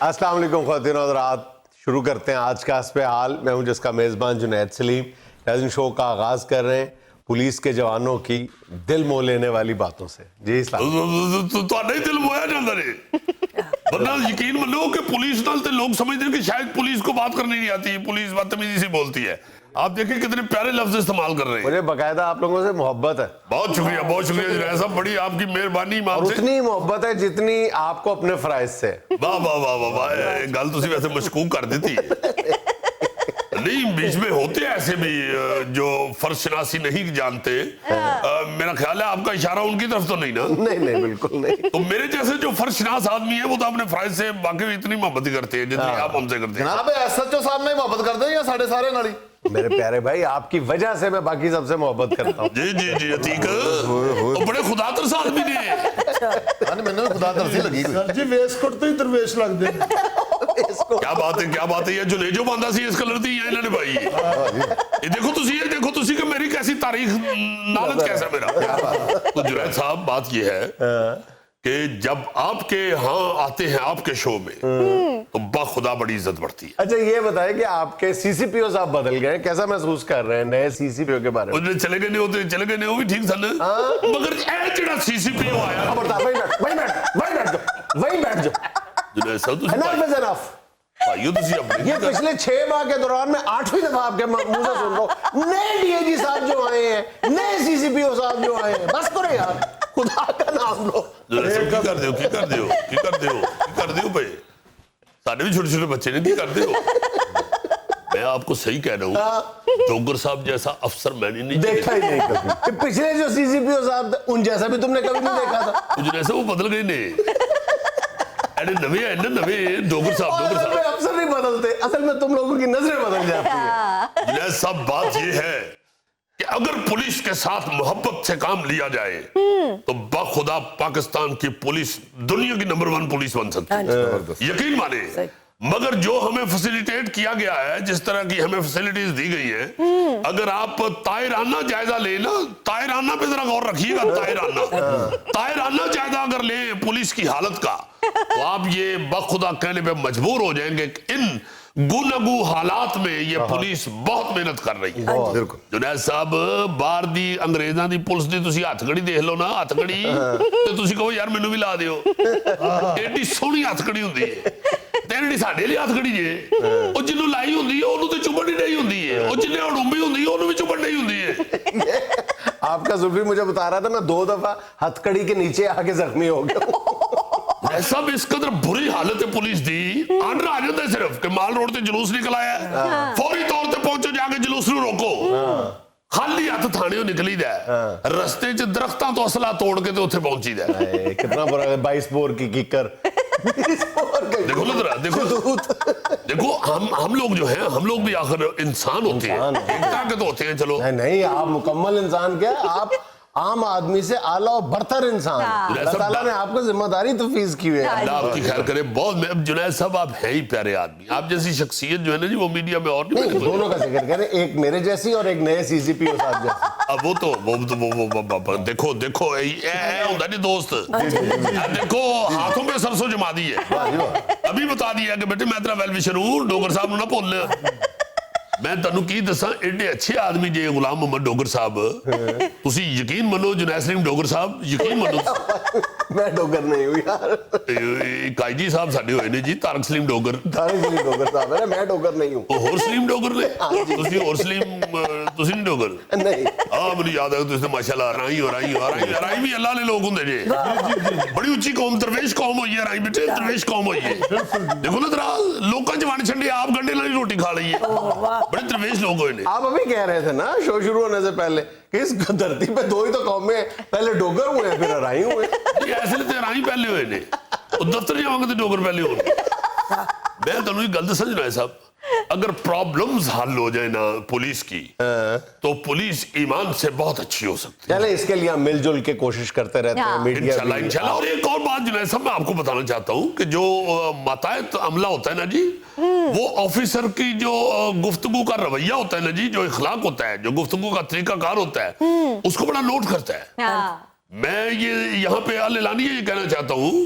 अस्सलाम वालेकुम ख़वातीन और हज़रात, शुरू करते हैं आज का हस्ब हाल। मैं हूं जिसका मेज़बान जुनैद सलीम। नाज़रीन, शो का आगाज़ कर रहे हैं पुलिस के जवानों की दिल मोह लेने वाली बातों से। जी इस्लाम ਤੁਹਾਡਾ ਹੀ ਦਿਲ ਮੋਇਆ ਜਾਂਦਾ ਨੇ वरना यकीन मानो कि पुलिस नाल ते लोग समझते हैं कि शायद पुलिस को बात करनी नहीं आती, पुलिस बदतमीजी से बोलती है। आप देखिए कितने प्यारे लफ्ज इस्तेमाल कर रहे हैं। मुझे बकायदा आप लोगों से मोहब्बत है। बहुत शुक्रिया जुनैद साहब, बड़ी आपकी मेहरबानी। और उतनी मोहब्बत है जितनी आपको अपने फराइज से। वाह वाह वाह वाह वाह, गल तुसी वैसे मशकूक कर देती है। नहीं, बीच में होते ऐसे भी जो फर्ज शनासी नहीं जानते। मेरा ख्याल है आपका इशारा उनकी तरफ तो नहीं ना? नहीं बिल्कुल नहीं। तो मेरे जैसे जो फर्ज शनास आदमी है वो तो अपने फराइज से वाकई इतनी मोहब्बत ही करते हैं जितनी आप हमसे करते हैं। जनाब एसएचओ साहब ने मोहब्बत करते हैं या साढ़े सारे नाली? मेरे प्यारे भाई, आपकी वजह से मैं बाकी सबसे मोहब्बत करता हूँ। जी अतीक, वो बड़े खुदा तरस आदमी ने। मैंने भी खुदा तरसी लगी कोई। सर जी वेस्टकोट तो ही दरवेश लगते क्या बात है, ये जो ले जो बांधा सी इस कलर दी है इन्होंने भाई। ये देखो तुसी कि मेरी कैसी तारीख नालत कैसा मेरा। तो जुनैद साहब, बात ये है कि जब आपके यहाँ आते हैं आपके शो में तो बाखुदा बड़ी इज्जत बढ़ती है। अच्छा ये बताएं कि आपके सीसीपीओ साहब बदल गए, कैसा महसूस कर रहे हैं नए सीसीपीओ के बारे में? उन्हें चले गए नहीं वो भी ठीक था ना, मगर ए जेड़ा सीसीपीओ आया। वही बैठ जाओ। जुनैद साहब Enough is enough। भाइयों तुसी अपनी ये पिछले 6 माह के दौरान में 8वीं दफा आपके मुंह से सुन रहा हूँ, नए डीआईजी साहब जो आए हैं, नए सीसीपीओ साहब जो आए हैं, बस करो यार, खुदा का नाम लो। की कर दियो भाई, साढ़े भी छोटे बच्चे ने की कर दियो। मैं आपको सही कह रहा हूँ, डोगर साहब जैसा अफसर मैंने नहीं देखा ही नहीं कभी। पिछले जो सीसीपीओ साहब थे उन जैसा भी तुमने कभी नहीं देखा था। कुछ जैसे वो बदल गए ने, नवे डोगर साहब अफसर नहीं बदलते, असल में तुम लोगों की नजरें बदल जाती है। जुनैद साहब, बात ये है कि अगर पुलिस के साथ मोहब्बत से काम लिया जाए तो बाखुदा पाकिस्तान की पुलिस दुनिया की नंबर 1 पुलिस बन सकती है, यकीन माने। मगर जो हमें फैसिलिटेट किया गया है, जिस तरह की हमें फैसिलिटीज दी गई है, अगर आप तायराना जायजा ले ना, तायराना पे जरा गौर रखिएगा, तायराना जायजा अगर ले पुलिस की हालत का, तो आप ये बाखुदा कहने पे मजबूर हो जाएंगे कि इन गुनगु हालात में ये पुलिस बहुत मेहनत कर रही है। जुनैद साहब, बाहर दी अंग्रेजां दी पुलिस दी तुसी हथकड़ी देख लो ना, हथकड़ी ते तुसी कहो यार मैनू भी ला दियो, एडी सोहनी हथकड़ी हुंदी है। तेरी साडे लिए हथकड़ी जे ओ जिन्नू लाई हुंदी है ओनू ते चुभण ही नहीं हुंदी है, ओ जिन्ने हड़ुंबी हुंदी है ओनू भी चुभण नहीं हुंदी है। आपका जुल्फी मुझे बता रहा था, मैं 2 दफा हथकड़ी के नीचे आके जख्मी हो गया। सब इस कदर बुरी हालत है पुलिस दी, आर्डर आ जाता है सिर्फ कि माल रोड से जुलूस निकल आया, फौरी तौर पे पहुंचो, जाके जुलूस नू रोको। खाली हाथ थाने निकली दा, रस्ते च दरख्तां तो असला तोड़ के तो उत्थे पहुंची दा। कितना बुरा है, 22 बोर की किकर। देखो ना जरा, देखो हम लोग जो हैं, हम लोग भी आखिर इंसान होते हैं, एक तरह के तो होते हैं। चलो नहीं, आप मुकम्मल इंसान क्या, आप आम आदमी से आला और बरतर इंसान। अल्लाह ताला ने आपको जिम्मेदारी तफवीज की हुई है। अल्लाह आपकी खैर करे। बहुत जुनैद साहब, आप है ही प्यारे आदमी, आप जैसी शख्सियत जो है ना जी, वो मीडिया में और नहीं। दोनों का जिक्र करें, एक मेरे जैसी और एक नए सीसीपीओ साहब जैसी। अब वो देखो ये होता नहीं दोस्त, देखो हाथों पे सरसों जमा दी है, अभी बता दिया कि बेटे मैं तेरा वेल विशर हूं, डोगर साहब ना भूल। मैं तन्नू की दसा, एडे अच्छे आदमी जे गुलाम मोहम्मद डोगर साहब, तुसी यकीन मनो जुनैद सलीम डोगर साहब, यकीन मनो। मैं डोगर नहीं हूं यार, काजी साहब साडे होए ने जी, तारक सलीम डोगर। डोगर साहब है, मैं डोगर नहीं हूं। होर सलीम डोगर ने, तुसी होर सलीम, तुसी नहीं डोगर? नहीं। हां, मुझे याद है तुसने माशाल्लाह राई भी अल्लाह ने लोग हुंदे जे, बड़ी ऊंची कौम, दरवेश कौम होई है, राई बेटे दरवेश कौम होई है। देखो ना जरा, लोकां च वंड छंडे, आप गंडे नाल रोटी खा लई है, बड़े दरवेश लोग होए ने। आप अभी कह रहे थे ना शो शुरू होने से पहले कि इस धरती पे 2 ही तो कौमें हैं, पहले डोगर हुए हैं फिर राई हुए। ऐसे तो राई पहले हुए ने, दफ्तर जावांगे तो डोगर पहले होने। मैं तुहानू एक गल दसां जुनैद साहब, अगर प्रॉब्लम्स हल हो जाए ना पुलिस की, तो पुलिस ईमान से बहुत अच्छी हो सकती है। चले, इसके लिए हम मिलजुल के कोशिश करते रहते हैं, मीडिया इंशाल्लाह। और एक और बात जुनैद साहब मैं आपको बताना चाहता हूं कि जो माताहत अमला होता है ना जी, वो ऑफिसर की जो गुफ्तगू का रवैया होता है ना जी, जो इखलाक होता है, जो गुफ्तगू का तरीकाकार होता है, उसको बड़ा नोट करता है। मैं ये यहाँ पे एलानिया ये कहना चाहता हूँ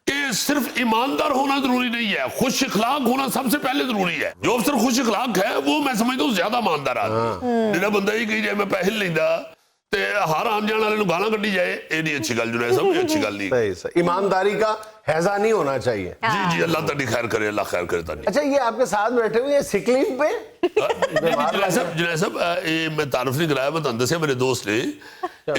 कि सिर्फ ईमानदार होना जरूरी नहीं है, खुश इखलाक होना सबसे पहले जरूरी है। जो अफसर खुश इखलाक है वो मैं समझता हूँ ज्यादा ईमानदार आदमी। ਜਿਹੜਾ ਬੰਦਾ ਹੀ ਕਹੀ ਜਾਏ ਮੈਂ ਪੈਸੇ ਨਹੀਂ ਲੈਂਦਾ ਤੇ ਹਰ ਆਮ ਜਾਣ ਵਾਲੇ ਨੂੰ ਗਾਲਾਂ ਕੱਢੀ ਜਾਏ, ਇਹ ਨਹੀਂ ਅੱਛੀ ਗੱਲ। जुनैद साहब, ये अच्छी गल नहीं। सही सही, ईमानदारी का हैजा नहीं होना चाहिए। जी जी, अल्लाह ताली खैर करे, अल्लाह खैर करे ताली। अच्छा, ये आपके साथ बैठे हुए सिक लीव पे? जुनैद साहब, ये मैं तारुफ नहीं कराया, मैं तुहानू दस्सिया मेरे दोस्त ने,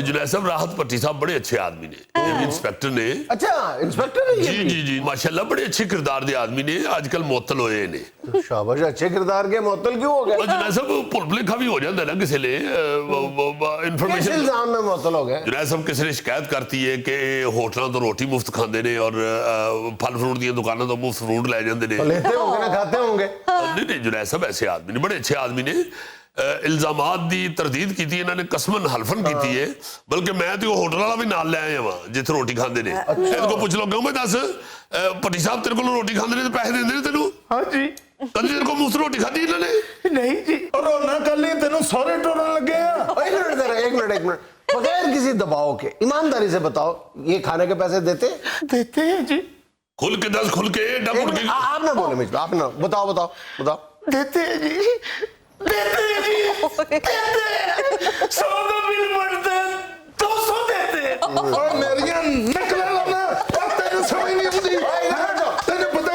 जुनैद साहब राहत भट्टी साहब बड़े अच्छे आदमी ने, इंस्पैक्टर ने। अच्छा, इंस्पेक्टर है ये जी भी? जी जी, माशाल्लाह बड़े अच्छे किरदार दे आदमी ने, आजकल मुअत्तल होए ने। शाबाश, अच्छे किरदार के मुअत्तल क्यों हो गए? जुनैद साहब भुल भुलेखा भी हो जाता है ना किसी ले, किस इन्फॉर्मेशन। इल्जाम में मुअत्तल हो गए? जुनैद साहब किसी ने शिकायत करती है कि होटलों तो रोटी मुफ्त खाते ने और फल फ्रूट दी दुकानों तो मुफ्त फ्रूट लै जाते ने। लेते होंगे ना, खाते होंगे। नहीं नहीं, जुनैद साहब ऐसे आदमी ने, बड़े अच्छे आदमी ने। इल्जामात दी तरदीद की थी, इन्होंने कसमन हल्फन की है, बल्कि मैं तो होटल वाला भी नाल ले आया वहां जिथे रोटी खाते ने। इनको पूछ लो, क्यों मैं दस भट्टी साहब तेरे को रोटी खाते ने तो पैसे देंदे ने तेनू? हाँ जी। कल तेरे को मुफ्त रोटी खाधी इन्होंने? नहीं जी, और ना कल ही तेनों सारे टोरन लगे हैं। एक मिनट, बगैर किसी दबाव के ईमानदारी से बताओ, ये खाने के पैसे देते? देते हैं जी। खुल के दस, खुल के आप ना बोले मुझे, आप ना बताओ। देते हैं जी, देते हैं जी, देते हैं। 100 का बिल बढ़ते हैं, 200 देते हैं। और मेरियां नकल लाना, और तेरे समझ नहीं आती। तेरे पता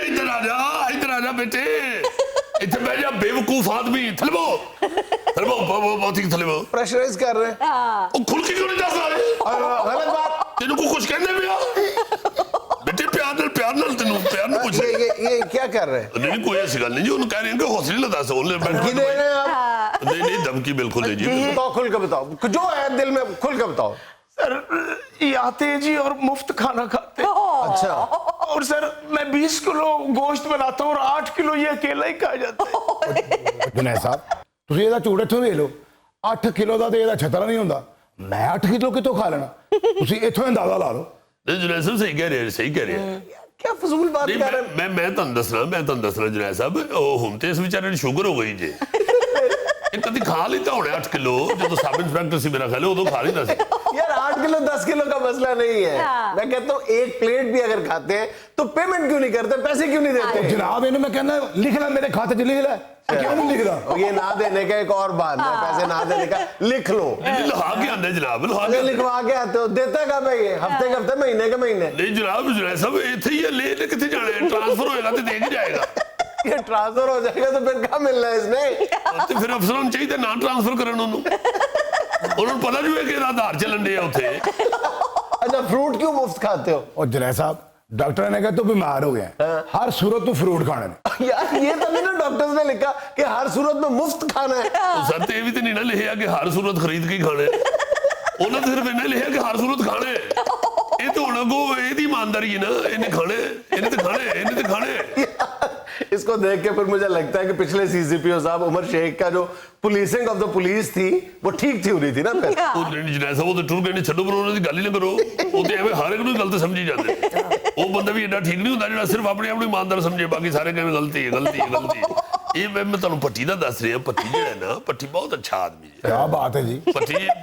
इधर आ जा बेटे, इतने बैठ जा बेवकूफ आदमी। थले बहुत ही थले प्रेशराइज कर रहे हैं। खुल के क्यों नहीं दस रहे? गलत बात। तेनू को कुछ कहने भी बेटे, प्यार नाल तेनू प्यार नाल पूछ। ये क्या कर रहे हैं? नहीं कोई ऐसी गल नहीं जी, उन्होंने कह रहे हैं कि हौसले लगा सो धमकी दे रहे हैं आप? नहीं धमकी बिल्कुल नहीं जी। बताओ, खुल के बताओ, जो है दिल में खुल के बताओ। सर, ये आते हैं जी और मुफ्त खाना खाते हैं। अच्छा, और सर मैं 20 किलो गोश्त बनाता हूँ और 8 किलो ये अकेला ही खा जाता है। जुनैद साहब, ਤੁਸੀਂ ਇਹਦਾ ਝੂਠ ਇੱਥੋਂ ਵੇਖ ਲਓ। 8 ਕਿਲੋ ਦਾ ਤੇ ਇਹਦਾ ਛਤਰਾ ਨਹੀਂ ਹੁੰਦਾ। ਮੈਂ 8 ਕਿਲੋ ਕਿੱਥੋਂ ਖਾ ਲੈਣਾ? ਤੁਸੀਂ ਇੱਥੋਂ ਅੰਦਾਜ਼ਾ ਲਾ ਲਓ। जुनैद साहब सही कह रहे हैं। क्या फजूल बात नहीं, कर रहे हैं? मैं ਤੁਹਾਨੂੰ ਦੱਸਣਾ जुनैद साहब, ਹੁਣ ਤੇ ਇਸ ਵਿਚਾਰੇ ਨੂੰ ਸ਼ੂਗਰ ਹੋ ਗਈ ਜੇ। ਇਹ ਕਦੀ ਖਾ ਲੈਂਦਾ ਹੋਣਾ 8 ਕਿਲੋ, ਜਦੋਂ ਸਬ ਇੰਸਪੈਕਟਰ ਸੀ ਮੇਰਾ ख्याल ਉਦੋਂ ਖਾ ਲੈਂਦਾ ਸੀ। यार 8 किलो 10 किलो का मसला नहीं है। मैं कहता हूँ एक प्लेट भी अगर खाते हैं तो पेमेंट क्यों नहीं करते, पैसे क्यों नहीं देते? ਜਨਾਬ ਇਹਨੂੰ ਮੈਂ ਕਹਿੰਦਾ ਲਿਖ ਲੈ, ਮੇਰੇ ਖਾਤੇ 'ਚ ਲਿਖ ਲੈ। ਕਿਉਂ ਨਹੀਂ ਲਿਖਦਾ? और ये ना देने का एक और बात है, पैसे ना देने का लिख लो। लिखा के आंदे जनाब, लिखा अरे के लिखवा के आते हो, देता कब है ये? हफ्ते के हफ्ते, महीने के महीने। नहीं जनाब, जुनैद साहब इत्थे ही है, ले कितने जाने, ट्रांसफर होएगा तो दे के जाएगा। ये ट्रांसफर हो जाएगा तो फिर क्या मिलना है इसने? ਤੇ ਫਿਰ ਅਫਸਰਾਂ ਨੂੰ ਚਾਹੀਦਾ ਨਾ ਟ੍ਰਾਂਸਫਰ ਕਰਨ ਉਹਨੂੰ। ਉਹਨਾਂ ਨੂੰ ਪਤਾ ਜੂਏ ਕਿ ਇਹਦਾ ਆਧਾਰ ਚੱਲਣ ਦੇ ਆ ਉੱਥੇ। अच्छा, फ्रूट क्यों मुफ्त खाते हो? और जुनैद साहब, डॉक्टर ने कहा तू बीमार हो गया, हर सूरत तू फ्रूट खाने ने। यार ये तो नहीं ना डॉक्टर्स ने लिखा कि हर सूरत में मुफ्त खाना है। ਸਰ ਤੇ ਇਹ ਵੀ ਤੇ ਨਹੀਂ ਨਾ ਲਿਖਿਆ ਕਿ ਹਰ ਸੂਰਤ ਖਰੀਦ ਕੇ ਹੀ ਖਾਣਾ ਹੈ। ਉਹਨਾਂ ਨੇ ਸਿਰਫ ਇਹਨਾਂ ਲਿਖਿਆ ਕਿ ਹਰ ਸੂਰਤ ਖਾਣਾ ਹੈ। ਇਹ ਤਾਂ ਹੁਣ ਅੱਗੋਂ ਇਹਦੀ ਇਮਾਨਦਾਰੀ ਹੈ ਨਾ, ਇਹਨੇ ਖਾਣੇ, ਇਹਨੇ ਤੇ ਖਾਣੇ। इसको देख के फिर मुझे लगता है कि पिछले सीसीपीओ साहब उमर शेख का जो पुलिसिंग ऑफ द पुलिस थी वो ठीक थी, हो रही थी ना फिर। ਉਹ ਨਹੀਂ ਜਨਾਬ ਸਾਹਿਬ, ਉਹ ਤੇ ਟੁਰ ਗਏ ਨੇ, ਛੱਡੋ ਪਰ ਉਹਨਾਂ ਦੀ ਗੱਲ ਹੀ ਨਾ ਕਰੋ। ਉਹ ਤੇ ਐਵੇਂ ਹਰ ਇੱਕ ਨੂੰ ਗਲਤ ਸਮਝੀ ਜਾਂਦੇ। ਉਹ ਬੰਦਾ ਵੀ ਐਡਾ ਠੀਕ ਨਹੀਂ ਹੁੰਦਾ ਜਿਹੜਾ ਸਿਰਫ ਆਪਣੇ ਆਪ ਨੂੰ ਇਮਾਨਦਾਰ ਸਮਝੇ, ਬਾਕੀ ਸਾਰੇ ਕਹਿੰਦੇ ਗਲਤੀ ਹੈ। ਇਹ ਮੈਂ ਤੁਹਾਨੂੰ ਭੱਟੀ ਦਾ ਦੱਸ ਰਿਹਾ। ਭੱਟੀ ਜਿਹੜਾ ਨਾ, ਭੱਟੀ ਬਹੁਤ ਅੱਛਾ ਆਦਮੀ ਹੈ। क्या बात है जी।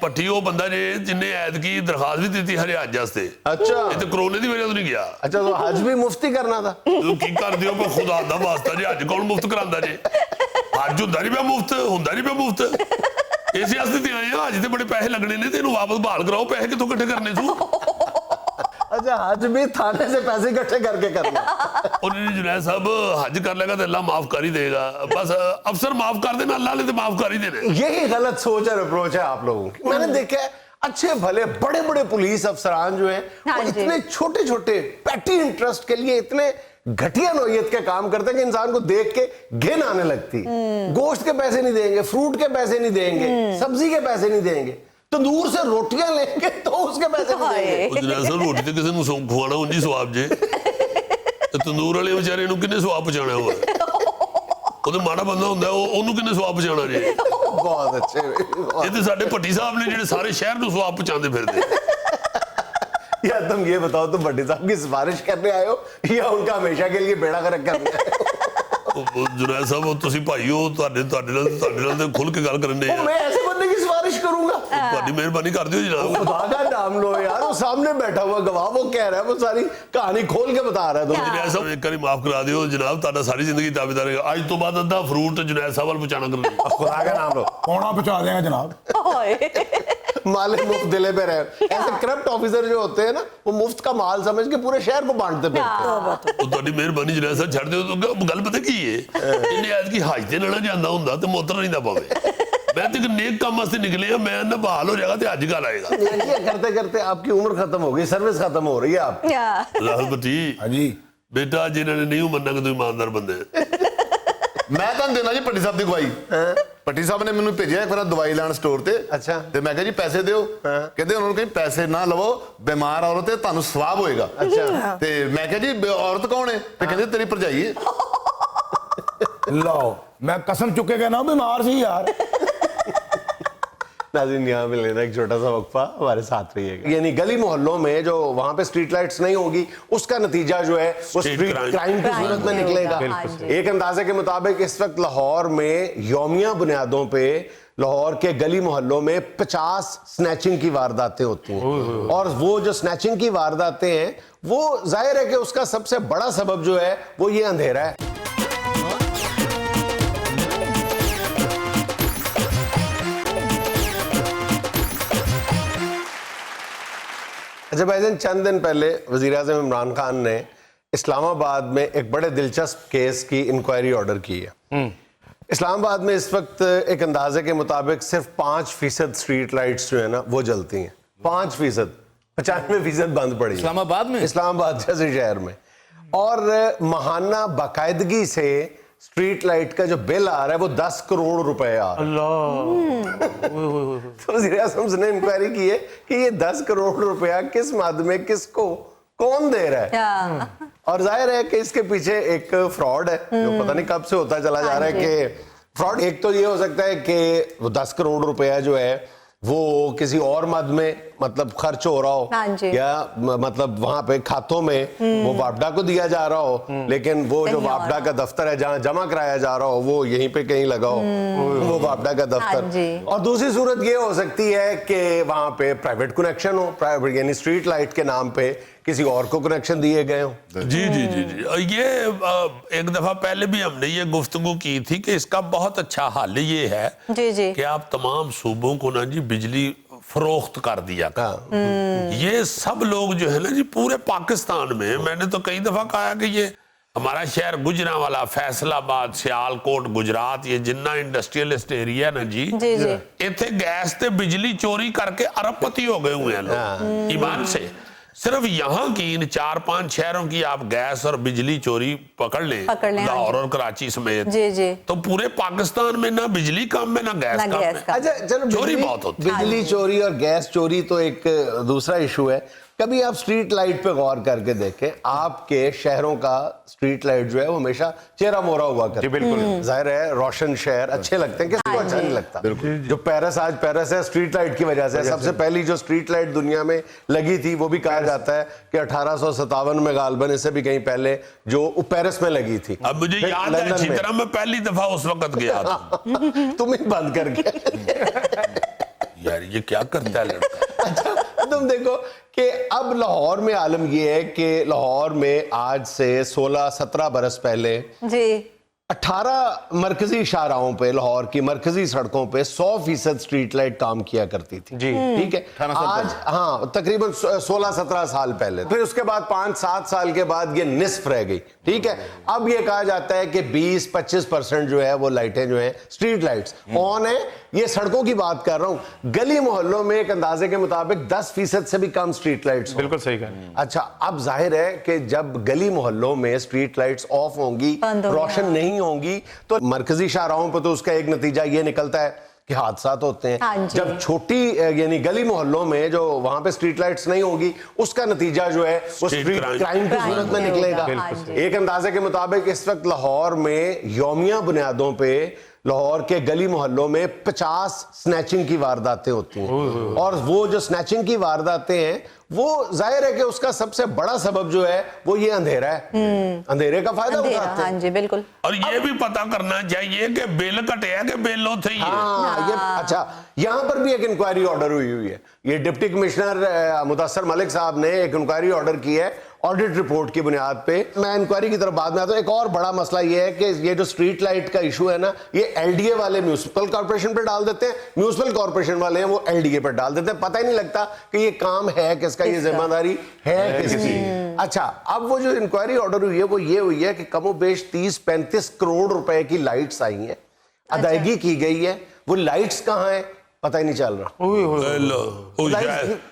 ਭੱਟੀ ਉਹ ਬੰਦਾ ਜੇ ਜਿੰਨੇ ਐਤਕੀ ਦਰਖਾਸਤ ਵੀ ਦਿੱਤੀ ਹਰੇ ਹੱਜ ਵਾਸਤੇ। अच्छा ਇਹ ਤੇ ਕਰੋਨੇ ਦੀ ਵਜ੍ਹਾ ਤੋਂ ਨਹੀਂ ਗਿਆ। अच्छा, तो हज भी मुफ्त ही करना था। ਤੂੰ ਕੀ ਕਰਦੇ ਹੋ ਪਰ ਖੁਦਾ ਦਾ ਵਾਸਤਾ ਜੇ ਹੱਜ ਕੌਣ ਮੁਫਤ ਕਰਾਉਂਦਾ ਜੇ? ਹੱਜ ਹੁੰਦਾ ਨਹੀਂ ਪਿਆ ਮੁਫਤ, ਹੁੰਦਾ ਨਹੀਂ ਪਿਆ ਮੁਫਤ। ਇਸੇ ਵਾਸਤੇ ਤੇ ਆਏ ਆ, ਹੱਜ ਤੇ ਬੜੇ ਪੈਸੇ ਲੱਗਣੇ ਨੇ, ਤੇ ਇਹਨੂੰ ਵਾਪਸ ਬਹਾਲ ਕਰਾਓ। ਪੈਸੇ ਕਿੱਥੋਂ ਇਕੱਠੇ ਕਰਨੇ ਤੂੰ? अच्छा, हज भी थाने से पैसे इकट्ठे करके करना। और जुनैद साहब हज कर लेगा तो अल्लाह माफ कर ही देगा। बस अफसर माफ कर देना, अल्लाह ने तो माफ कर ही देना। यही गलत सोच और अप्रोच है आप लोगों की। मैंने देखा है अच्छे भले बड़े बड़े पुलिस अफसरान जो हैं वो इतने छोटे छोटे पैटी इंटरेस्ट के लिए इतने घटिया नौयत के काम करते हैं कि इंसान को देख के घिन आने लगती। गोश्त के पैसे नहीं देंगे, फ्रूट के पैसे नहीं देंगे, सब्जी के पैसे नहीं देंगे, तंदूर से रोटियां लेंगे तो उसके पैसे नहीं देंगे। जुनैद साहब रोटी तो किसी ਨੂੰ ਖਵਾਉਣਾ ਉਂਝ ਸਵਾਬ ਜੇ, ਤੇ ਤੰਦੂਰ ਵਾਲੇ ਵਿਚਾਰੇ ਨੂੰ ਕਿੰਨੇ ਸਵਾਬ ਪਹੁੰਚਾਉਣਾ ਹੋਵੇ? ਉਹਦੇ ਮਾੜਾ ਬੰਦਾ ਹੁੰਦਾ, ਉਹਨੂੰ ਕਿੰਨੇ ਸਵਾਬ ਪਹੁੰਚਾਉਣਾ ਜੇ? बहुत अच्छे। ਇਹ ਤੇ ਸਾਡੇ ਭੱਟੀ ਸਾਹਿਬ ਨੇ ਜਿਹੜੇ ਸਾਰੇ ਸ਼ਹਿਰ ਨੂੰ ਸਵਾਬ ਪਹੁੰਚਾਉਂਦੇ ਫਿਰਦੇ। यार तुम ये बताओ, तुम भट्टी साहब की सिफारिश करने आए हो या उनका हमेशा के लिए बेड़ा गर्क करने आए हो? जुनैद साहब ਤੁਸੀਂ ਭਾਈ ਹੋ, ਤੁਹਾਡੇ ਨਾਲ ਤੇ ਖੁੱਲ ਕੇ ਗੱਲ ਕਰਨੇ ਆ। मैं ऐसे बंदे की सिफारिश करूंगा? ਤੁਹਾਡੀ ਮਿਹਰਬਾਨੀ ਕਰ ਦਿਓ ਜਨਾਬ। खुदा का नाम लो यार, वो सामने बैठा हुआ गवाह वो कह रहा है, वो सारी कहानी खोल के बता रहा है तुम्हें। जुनैद साहब एक बारी माफ करा दियो जनाब, ਤੁਹਾਡਾ ਸਾਰੀ ਜ਼ਿੰਦਗੀ ਤਾਬੇਦਾਰ ਹੈ। ਅੱਜ ਤੋਂ ਬਾਅਦ ਅੱਧਾ ਫਰੂਟ जुनैद साहब ਵੱਲ ਪਹੁੰਚਾਣਾ ਕਰਨਾ। खुदा का नाम लो, पौना पहुंचा देगा जनाब। मालिक मुफ्त दिले पे रहे। ऐसे करप्ट ऑफिसर जो होते हैं ना, वो मुफ्त का माल समझ के पूरे शहर को बांटते फिरते हैं। ਉਹ ਤੁਹਾਡੀ ਮਿਹਰਬਾਨੀ जुनैद ਸਾਹਿਬ ਛੱਡ ਦਿਓ। ਗੱਲ ਪਤਾ ਕੀ ਹੈ, ਇਹਨੇ ਐਤ ਕੀ ਹਜ ਤੇ ਨਾ ਜਾਂਦਾ ਹੁੰਦਾ ਤੇ ਮੋਤਰ ਨਹੀਂ ਦਾ ਪਵੇ। ਮੈਂ ਤੇ ਇੱਕ ਨੇਕ ਕੰਮ ਵਾਸਤੇ ਨਿਕਲੇ ਆ, ਮੈਂ ਨਾ ਬਹਾਲ ਹੋ ਜਾਏਗਾ ਤੇ ਅੱਜ ਕੱਲ ਆਏਗਾ। ये करते करते आपकी उम्र खत्म हो गई, सर्विस खत्म हो रही है आप। ਰਾਹੁਲਪਤੀ हाँ जी, ਬੇਟਾ ਜਿਨ੍ਹਾਂ ਨੇ ਨਹੀਂ ਮੰਨਣਾ ਕਿ ਤੁਸੀਂ ਇਮਾਨਦਾਰ ਬੰਦੇ ਮੈਂ ਤੁਹਾਨੂੰ ਦੇਣਾ ਜੀ ਭੱਟੀ ਸਾਹਿਬ ਦੀ ਗਵਾਹੀ। ਭੱਟੀ ਸਾਹਿਬ ਨੇ ਮੈਨੂੰ ਭੇਜਿਆ ਇੱਕ ਵਾਰ ਦਵਾਈ ਲੈਣ ਸਟੋਰ ਤੇ। ਅੱਛਾ। ਤੇ ਮੈਂ ਕਿਹਾ ਜੀ ਪੈਸੇ ਦਿਓ। ਕਹਿੰਦੇ ਉਹਨਾਂ ਨੂੰ ਕਹੀਂ ਪੈਸੇ ਨਾ ਲਵੋ, ਬਿਮਾਰ ਔਰਤ ਹੈ, ਤੁਹਾਨੂੰ ਸਵਾਬ ਹੋਏਗਾ। अच्छा। ਤੇ ਮੈਂ ਕਿਹਾ ਜੀ ਔਰਤ ਕੌਣ ਹੈ? ਤੇ ਕਹਿੰਦੇ ਤੇਰੀ ਭਰਜਾਈ ਹੈ। लो मैं कसम चुके गया ना बीमार सी यार। नाज़रीन, यहाँ पे लेना एक छोटा सा वक्फा, हमारे साथ रहिएगा। यानी गली मोहल्लों में जो वहां पे स्ट्रीट लाइट्स नहीं होगी, उसका नतीजा जो है वो Street स्ट्रीट crime। क्राइम की सूरत में निकलेगा। एक अंदाजे के मुताबिक इस वक्त लाहौर में यौमिया बुनियादों पे लाहौर के गली मोहल्लों में 50 स्नैचिंग की वारदातें होती हैं। और वो जो स्नैचिंग की वारदातें हैं, वो जाहिर है कि उसका सबसे बड़ा सबब जो है वो ये अंधेरा है। अच्छा भाईजान, चंद दिन पहले वज़ीर-ए-आज़म इमरान खान ने इस्लामाबाद में एक बड़े दिलचस्प केस की इंक्वायरी ऑर्डर की है। इस्लामाबाद में इस वक्त एक अंदाजे के मुताबिक सिर्फ 5% स्ट्रीट लाइट्स जो है ना वो जलती हैं। 5%, 95% बंद पड़ी है इस्लामाबाद में? इस्लामाबाद जैसे शहर में। और माहाना बाकायदगी से स्ट्रीट लाइट का जो बिल आ रहा है वो 10 करोड़ रुपए आ रहा है। तो वज़ीर-ए-आज़म ने इंक्वायरी की है कि ये 10 करोड़ रुपया किस मद में किसको कौन दे रहा है। और जाहिर है कि इसके पीछे एक फ्रॉड है जो पता नहीं कब से होता चला जा रहा है। कि फ्रॉड एक तो ये हो सकता है कि वो 10 करोड़ रुपया जो है वो किसी और मद में मतलब खर्च हो रहा हो, या मतलब वहां पे खातों में वो वापडा को दिया जा रहा हो, लेकिन वो जो वापडा का दफ्तर है जहां जमा कराया जा रहा हो वो यहीं पे कहीं लगा हो, वो वापडा का दफ्तर। और दूसरी सूरत ये हो सकती है कि वहां पे प्राइवेट कनेक्शन हो, प्राइवेट यानी स्ट्रीट लाइट के नाम पे किसी और को कनेक्शन दिए गए हो। जी जी जी जी। ये एक दफा पहले भी हमने ये गुफ्तगू की थी कि इसका बहुत अच्छा हल ये है जी जी कि आप तमाम सूबों को ना जी बिजली फरोख्त कर दिया कर। ये सब लोग जो है ना जी पूरे पाकिस्तान में, मैंने तो कई दफा कहा कि ये हमारा शहर गुजरांवाला, फैसलाबाद, सियालकोट, गुजरात, ये जिन्ना इंडस्ट्रियलिस्ट एरिया ना जी, इत्थे गैस ते बिजली चोरी करके अरबपति हो गए हुए हैं लोग ईमान से। सिर्फ यहाँ की इन 4-5 शहरों की आप गैस और बिजली चोरी पकड़ लें लाहौर और कराची समेत, जी जी, तो पूरे पाकिस्तान में ना बिजली काम में ना गैस काम में अच्छा चलो, चोरी बहुत होती है। बिजली चोरी और गैस चोरी तो एक दूसरा इशू है। कभी आप स्ट्रीट लाइट पे गौर करके देखें, आपके शहरों का स्ट्रीट लाइट जो है वो हमेशा चेहरा मोहरा हुआ करता है। बिल्कुल, जाहिर है रोशन शहर अच्छे लगते हैं, किसको अच्छा नहीं लगता। जो पेरिस आज पेरिस है स्ट्रीट लाइट की वजह से। सबसे पहली जो स्ट्रीट लाइट दुनिया में लगी थी वो भी कहा जाता है कि 1857 में गालबन, इससे भी कहीं पहले, जो पेरिस में लगी थी। अब मुझे याद है अच्छी तरह, मैं पहली दफा उस वक्त गया था। तुम ही बंद करके यार ये क्या करता है लड़का। अच्छा, तुम देखो कि अब लाहौर में आलम ये है कि लाहौर में आज से 16-17 बरस पहले जी 18 मरकजी शाहराहों पे, लाहौर की मरकजी सड़कों पे 100% स्ट्रीट लाइट काम किया करती थी जी। ठीक है, आज हाँ तकरीबन 16-17 साल पहले। फिर उसके बाद 5-7 साल के बाद ये निस्फ रह गई। ठीक है, अब ये कहा जाता है कि 20-25% जो है वो लाइटें जो है स्ट्रीट लाइट्स ऑन है। ये सड़कों की बात कर रहा हूं। गली मोहल्लों में एक अंदाजे के मुताबिक 10% से भी कम स्ट्रीट लाइट्स। बिल्कुल सही कहा। अच्छा, अब जाहिर है कि जब गली मोहल्लों में स्ट्रीट लाइट्स ऑफ होंगी, रोशन नहीं होंगी, तो मरकजी शाहराहों पर तो उसका एक नतीजा ये निकलता है कि हादसात होते हैं। जब छोटी यानी गली मोहल्लों में जो वहां पे स्ट्रीट लाइट्स नहीं होगी, उसका नतीजा जो है वो स्ट्रीट क्राइम की सूरत में निकलेगा। एक अंदाजे के मुताबिक इस वक्त लाहौर में यौमिया बुनियादों पे लाहौर के गली मोहल्लों में 50 स्नैचिंग की वारदातें होती हैं, और वो जो स्नैचिंग की वारदातें हैं वो जाहिर है कि उसका सबसे बड़ा सबब जो है वो ये अंधेरा है, अंधेरे का फायदा उठाते हैं। हाँ जी बिल्कुल। और ये भी पता करना चाहिए कि बिल कटे है कि बिल होते ही है। हाँ, ये अच्छा, यहाँ पर भी एक इंक्वायरी ऑर्डर हुई है। ये डिप्टी कमिश्नर मुदस्सर मलिक साहब ने एक इंक्वायरी ऑर्डर की है ऑडिट रिपोर्ट की बुनियाद पे। मैं इंक्वायरी की तरफ बाद में आता हूँ। एक और बड़ा मसला ये है कि ये जो स्ट्रीट लाइट का इशू है ना, ये एलडीए वाले म्यूनिसिपल कॉर्पोरेशन पे डाल देते हैं, म्यूनिसिपल कॉर्पोरेशन वाले हैं वो एलडीए पर डाल देते हैं। पता ही नहीं लगता कि ये काम है किसका, ये जिम्मेदारी है किसकी। अच्छा, अब वो जो इंक्वायरी ऑर्डर हुई है वो ये हुई है कि कमोबेश 30-35 करोड़ रुपए की लाइट्स आई हैं, अदायगी की गई है। वो लाइट्स कहाँ हैं पता ही नहीं चल रहा।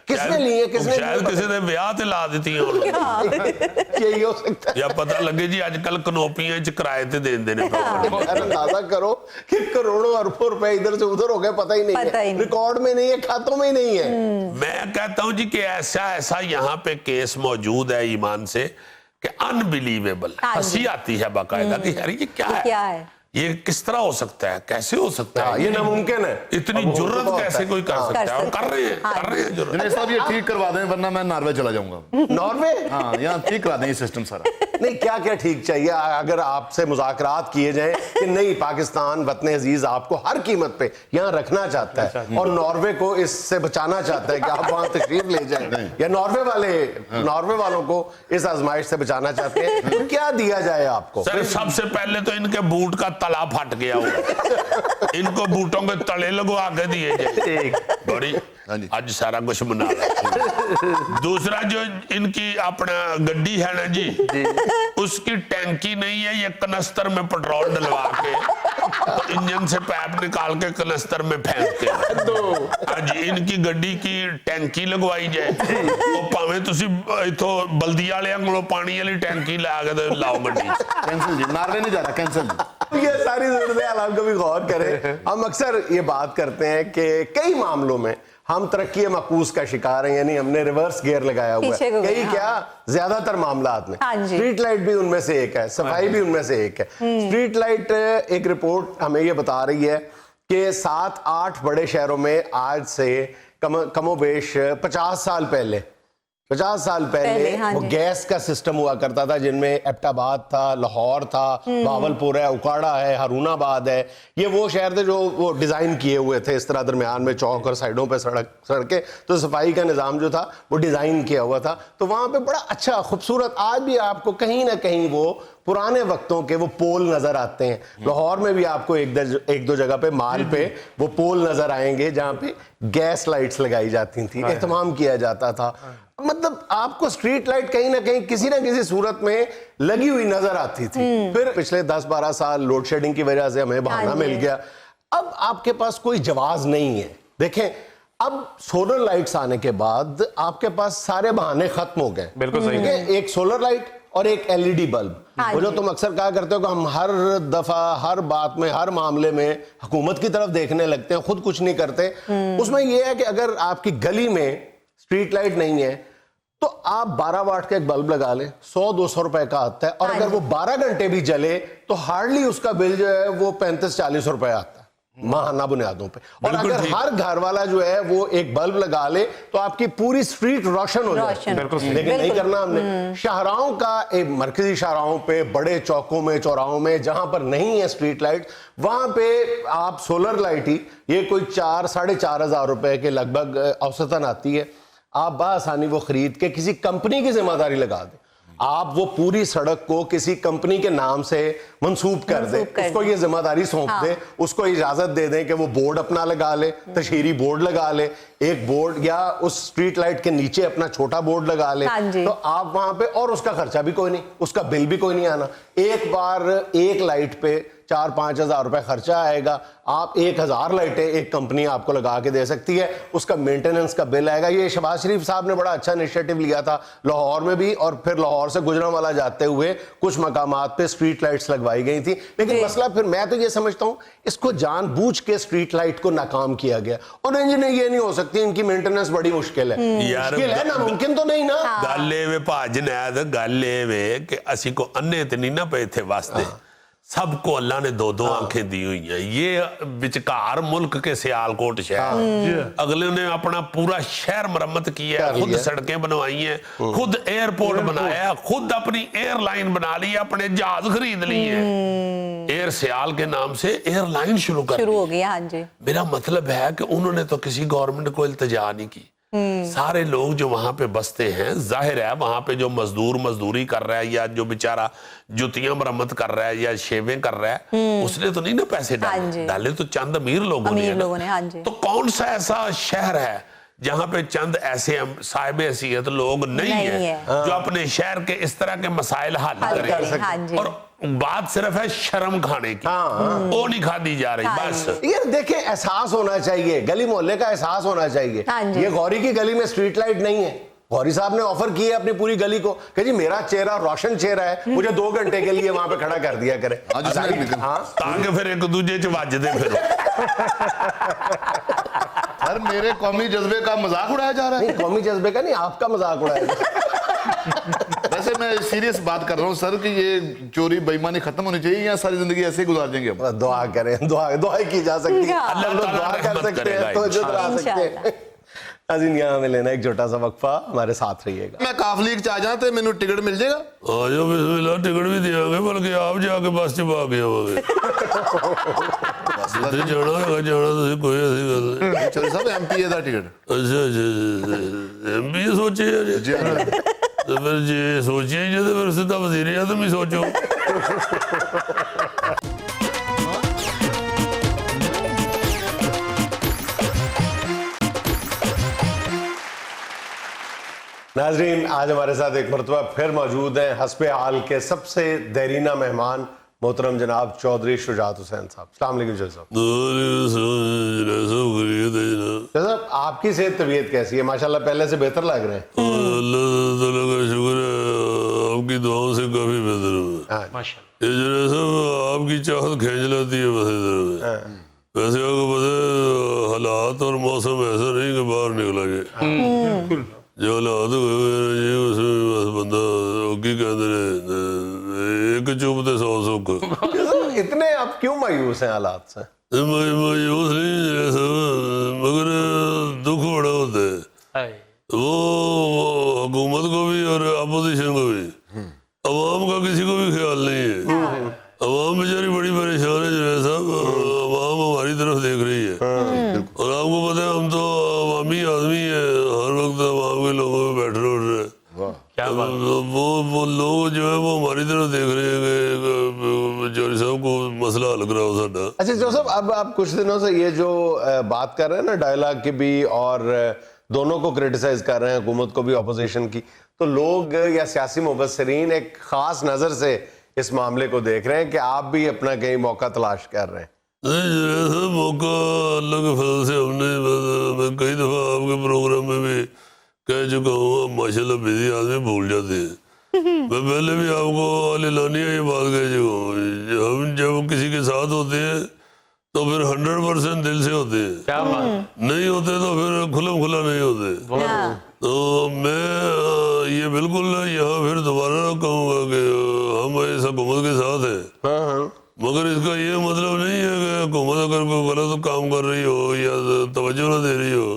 किसने ली है, किसने शायद किसी ने ब्याह ते ला दी यही हो सकता है। या पता लगे जी आजकल कनोपियां च किराए ते दे देने। अंदाजा करो कि करोड़ों अरबों रुपए इधर से उधर हो गए, पता ही नहीं है, रिकॉर्ड में नहीं है, खातों में ही नहीं है। मैं कहता हूं जी कि ऐसा यहाँ पे केस मौजूद है ईमान से कि अनबिलीवेबल, हंसी आती है बाकायदा कि यार ये क्या है, ये किस तरह हो सकता है, कैसे हो सकता है, ये नामुमकिन है। इतनी जुर्रत कैसे कोई कर सकता है, और कर रहे हैं जुर्रत। दिनेश साहब ये ठीक करवा दें वरना मैं नॉर्वे चला जाऊंगा। नॉर्वे? हाँ, यहाँ ठीक करा दें ये सिस्टम सारा। नहीं, क्या क्या ठीक चाहिए? अगर आपसे मुज़ाकरात किए जाएं कि नहीं, पाकिस्तान वतन अजीज आपको हर कीमत पे यहाँ रखना चाहता है और नॉर्वे को इससे बचाना चाहता है कि आप वहां तशरीफ ले जाएं, या नॉर्वे वालों को इस आजमाइश से बचाना चाहते हैं, तो क्या दिया जाए आपको? सर सबसे पहले तो इनके बूट का तला फट गया हो, इनको बूटों के तले लगवा के दिए जाए। बड़ी आज सारा कुछ बना रहा। दूसरा जो इनकी अपना गड्डी है ना जी, उसकी टैंकी नहीं है, ये कनस्तर में पेट्रोल डलवा के इंजन से पाइप निकाल के कनस्तर में फेंकते हैं। आज इनकी गड्डी की टैंकी लगवाई जाए, तो भावें तुसी इथों बल्दी वालियां कोलों पानी वाली टैंकी ला के लाओ गड्डी। कैंसिल जी, नॉर्वे नहीं जा रहा, कैंसिल। ये सारी सूरत आप कभी गौर करें। हम अक्सर ये बात करते हैं कि कई मामलों में हम तरक्की मकूस का शिकार हैं, यानी हमने रिवर्स गियर लगाया हुआ है। कई क्या, ज्यादातर मामलात में स्ट्रीट लाइट भी उनमें से एक है, सफाई भी उनमें से एक है। स्ट्रीट लाइट, एक रिपोर्ट हमें ये बता रही है कि 7-8 बड़े शहरों में आज से कमोबेश 50 साल पहले वो गैस का सिस्टम हुआ करता था, जिनमें एबटाबाद था, लाहौर था, बावलपुर है, उकाड़ा है, हारूनाबाद है। ये वो शहर थे जो वो डिजाइन किए हुए थे इस तरह, दरमियान में चौक और साइडों पे सड़कें, तो सफाई का निजाम जो था वो डिजाइन किया हुआ था। तो वहां पे बड़ा अच्छा खूबसूरत, आज भी आपको कहीं ना कहीं वो पुराने वक्तों के वो पोल नजर आते हैं। लाहौर में भी आपको एक दो जगह पे माल पे वो पोल नजर आएंगे जहां पे गैस लाइट्स लगाई जाती थी, एहतमाम किया जाता था। मतलब आपको स्ट्रीट लाइट कहीं ना कहीं किसी ना किसी सूरत में लगी हुई नजर आती थी। फिर पिछले 10-12 साल लोड शेडिंग की वजह से हमें बहाना मिल गया। अब आपके पास कोई जवाज नहीं है। देखें, अब सोलर लाइट्स आने के बाद आपके पास सारे बहाने खत्म हो गए। बिल्कुल सही है। एक सोलर लाइट और एक एलईडी बल्ब, वो जो तुम अक्सर कहा करते हो कि हम हर दफा हर बात में हर मामले में हुकूमत की तरफ देखने लगते हैं, खुद कुछ नहीं करते। उसमें यह है कि अगर आपकी गली में स्ट्रीट लाइट नहीं है तो आप 12 वाट का एक बल्ब लगा लें, 100-200 रुपए का आता है, और अगर वो 12 घंटे भी जले तो हार्डली उसका बिल जो है वो 35-40 रुपए आता है माहाना बुनियादों पे। और अगर हर घर वाला जो है वो एक बल्ब लगा ले तो आपकी पूरी स्ट्रीट रोशन हो जाए। लेकिन नहीं करना हमने। शाहराहों का एक मरकजी शाहराहों पे, बड़े चौकों में, चौराहों में जहां पर नहीं है स्ट्रीट लाइट, वहां पे आप सोलर लाइट ही, ये कोई 4-4.5 हजार रुपए के लगभग औसतन आती है, आप बासानी वो खरीद के किसी कंपनी की जिम्मेदारी लगा दें। आप वो पूरी सड़क को किसी कंपनी के नाम से मंसूब कर दें, उसको ये जिम्मेदारी सौंप दें, उसको इजाजत दे दें कि वो बोर्ड अपना लगा ले, तशहीरी बोर्ड लगा ले, एक बोर्ड, या उस स्ट्रीट लाइट के नीचे अपना छोटा बोर्ड लगा ले, तो आप वहां पे, और उसका खर्चा भी कोई नहीं, उसका बिल भी कोई नहीं आना। एक बार एक लाइट पे 4-5 हजार रुपए खर्चा आएगा, आप 1000 लाइटें एक कंपनी आपको लगा के दे सकती है, उसका मेंटेनेंस का बिल आएगा। ये शहबाज शरीफ साहब ने बड़ा अच्छा इनिशिएटिव लिया था लाहौर में भी, और फिर लाहौर से गुजरांवाला जाते हुए कुछ मकामात पे स्ट्रीट लाइट्स लगवाई गई थी। लेकिन मसला फिर मैं तो ये समझता हूं, इसको जानबूझ के स्ट्रीट लाइट को नाकाम किया गया, और इंजीनियर ये नहीं हो सकती, इनकी मेंटेनेंस बड़ी मुश्किल है। मुश्किल है ना, मुमकिन तो नहीं ना। गाले में भाजनैद गाले में कि असी को अन्ने ते नहीं ना पे थे वास्ते, सबको अल्लाह ने दो दो आंखें दी हुई हैं। ये विचकार मुल्क के सियालकोट शहर, अगले ने अपना पूरा शहर मरम्मत की है, खुद सड़कें बनवाई हैं, खुद एयरपोर्ट बनाया, खुद अपनी एयरलाइन बना ली, अपने जहाज खरीद लिए, एयर सियाल के नाम से एयरलाइन शुरू हो गई। हाँ जी, मेरा मतलब है कि उन्होंने तो किसी गवर्नमेंट को इल्तिजा नहीं की। सारे लोग जो वहां पे बसते हैं, जाहिर है वहां पे जो मजदूर मजदूरी कर रहा है या जो बेचारा जुतियां मरम्मत कर रहा है या शेवें कर रहा है, उसने तो नहीं ना पैसे डाले तो चंद अमीर लोगों ने। हाँ जी। तो कौन सा ऐसा शहर है जहां पे चंद ऐसे साहिब हैसियत लोग नहीं है जो अपने शहर के इस तरह के मसाइल हल करें? और बात सिर्फ है शर्म खाने की, वो नहीं खादी जा रही। बस यार देखिए, एहसास होना चाहिए, गली मोहल्ले का एहसास होना चाहिए। ये गौरी की गली में स्ट्रीट लाइट नहीं है, गौरी साहब ने ऑफर की है अपनी पूरी गली को कि जी मेरा चेहरा रोशन चेहरा है, मुझे 2 घंटे के लिए वहां पे खड़ा कर दिया करे, ताकि फिर एक दूजे च वजदे फिरो। सर मेरे कौमी जज्बे का मजाक उड़ाया जा रहा है। नहीं, कौमी जज्बे का नहीं, आपका मजाक उड़ाया। वैसे मैं सीरियस बात कर रहा हूँ सर कि ये चोरी बेईमानी खत्म होनी चाहिए या सारी जिंदगी ऐसे ही गुजार देंगे? अब दुआ करें, दुआ की जा सकती है, अल्लाह हम लोग दुआ कर सकते हैं तो जो करा सकते हैं। अजीन यहाँ में लेना एक छोटा सा वक्फा, हमारे साथ रहिएगा। मैं काफली च आ जाता मैनू टिकट मिल जाएगा? आ जाओ, बिस्मिल्लाह, टिकट भी दियांगे, बल्कि आप जाके बस च पा के आओगे। जाना तो कोई ऐसी गल नहीं। चलो साहब एमपीए का टिकट? अच्छा एमपीए सोचे तो फिर जे सोचिए ही तो फिर सीधा वजीर आज़म ही सोचो। नाजरीन, आज हमारे साथ एक मरतबा फिर मौजूद हैं हस्बे हाल के सबसे देरीना मेहमान मोहतरम जनाब चौधरी शुजात हुसैन साहब। अस्सलाम वालेकुम साहब। साहब आपकी सेहत तबीयत कैसी है? माशाल्लाह पहले से बेहतर लग रहे हैं। अल्लाह ताला का शुक्र है, आपकी दुआओं से काफी बेहतर हुआ। ये जो सब आपकी चाहत खींच लाती है बस इधर में। वैसे आपको पता है हालात और मौसम ऐसा नहीं कि बाहर निकला जाए, जो हालात हुए उसमें बस बंदा की कहते हैं एक चुप ते 100 सुख। इतने आप क्यों मायूस हैं हालात से? मायूस नहीं सब, मगर दुख बड़ा होता है, वो हुकूमत को भी और अपोजिशन को भी, अवाम का किसी को भी ख्याल नहीं है। अवाम बेचारी बड़ी परेशान है जो साहब, अवाम हमारी तरफ देख रही है और आपको पता है हम तो अवामी आदमी है, हर वक्त अवाम के लोगों में बैठ रहे उठ रहे। वो लोग जो है वो हमारी तरफ देख रहे हैं कि चौधरी साहब को मसला हल कराओ साडा। अच्छा जोसेफ, अब आप कुछ दिनों से ये जो बात कर रहे हैं ना डायलॉग की भी और दोनों को क्रिटिसाइज कर रहे हैं, हुकूमत को भी ऑपोजिशन की, तो लोग या सियासी मुबस्सिरीन एक खास नजर से इस मामले को देख रहे हैं कि आप भी अपना कहीं मौका तलाश कर रहे हैं। नहीं, मौका अल्लाह के फजल से हमने, मैं कई दफा आपके प्रोग्राम में भी कह चुका हूँ, माशाल्लाह बिजी आदमी भूल जाते हैं। मैं पहले भी आपको अलानिया ये बात कह चुका हूँ, हम जब किसी के साथ होते हैं तो फिर 100% दिल से होते हैं, नहीं होते तो फिर खुला खुला नहीं होते। तो मैं ये बिल्कुल यहाँ फिर दोबारा कहूँगा कि हम इस हुकूमत के साथ हैं, मगर इसका ये मतलब नहीं है कि हुकूमत अगर कोई गलत काम कर रही हो या तवज्जो ना दे रही हो